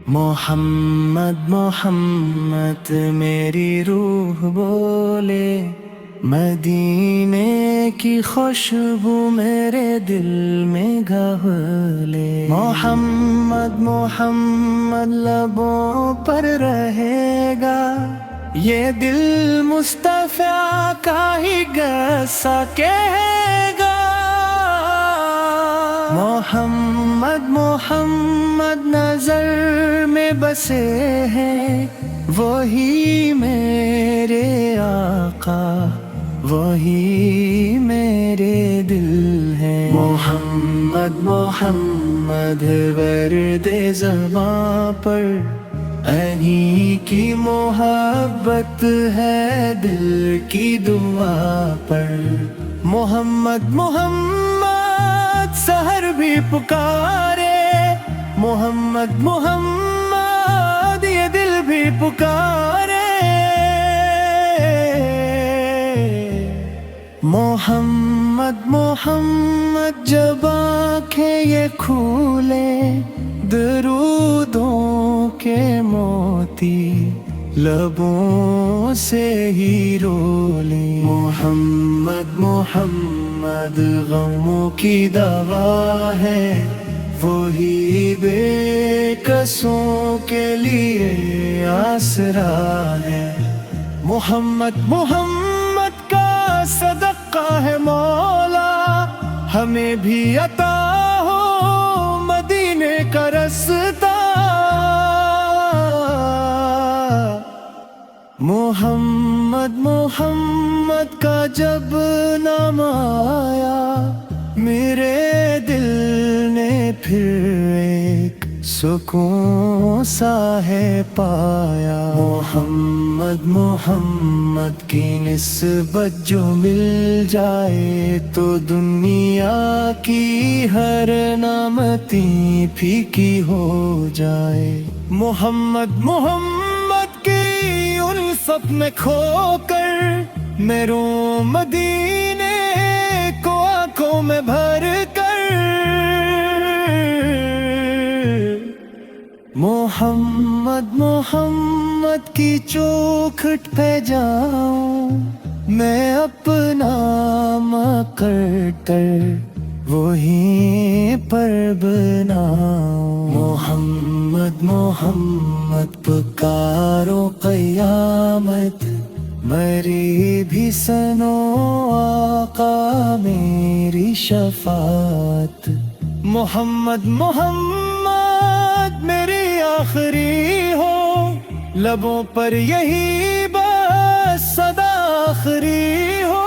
محمد محمد میری روح بولے، مدینے کی خوشبو میرے دل میں گھولے۔ محمد محمد لبوں پر رہے گا، یہ دل مصطفیٰ کا ہی قصہ کہے گا۔ محمد محمد نظر میں بسے ہیں، وہی میرے آقا، وہی میرے دل ہے۔ محمد محمد ورد زباں پر انہی کی محبت ہے، دل کی دعا پر۔ محمد محمد سحر بھی پکارے، محمد محمد یہ دل بھی پکارے۔ محمد محمد جب آنکھیں یہ کھولے، درودوں کے موتی لبوں سے ہی رولے۔ محمد محمد غموں کی دوا ہے، وہی بے کسوں کے لیے آسرا ہے۔ محمد محمد کا صدقہ ہے مولا، ہمیں بھی عطا ہو مدینے کا رستہ۔ محمد محمد کا جب نام آیا، میرے دل نے پھر ایک سکون سا ہے پایا۔ محمد محمد کی نسبت جو مل جائے، تو دنیا کی ہر نعمتیں پھیکی ہو جائے۔ محمد محمد کی الفت میں کھو کر میں رو مدینے کو آنکھوں میں بھر کر۔ محمد محمد کی چوکھٹ پہ جاؤں، میں اپنا مقرر وہیں پر بناؤں۔ محمد محمد پکارو قیامت، مری بھی سنو آقا میری شفاعت۔ محمد محمد میری آخری ہو، لبوں پر یہی بس صدا آخری ہو۔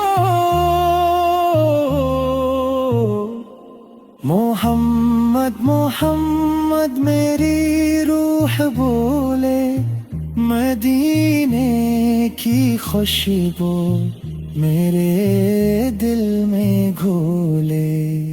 محمد محمد میری روح بولے، مدینے کی خوشبو میرے دل میں گھولے۔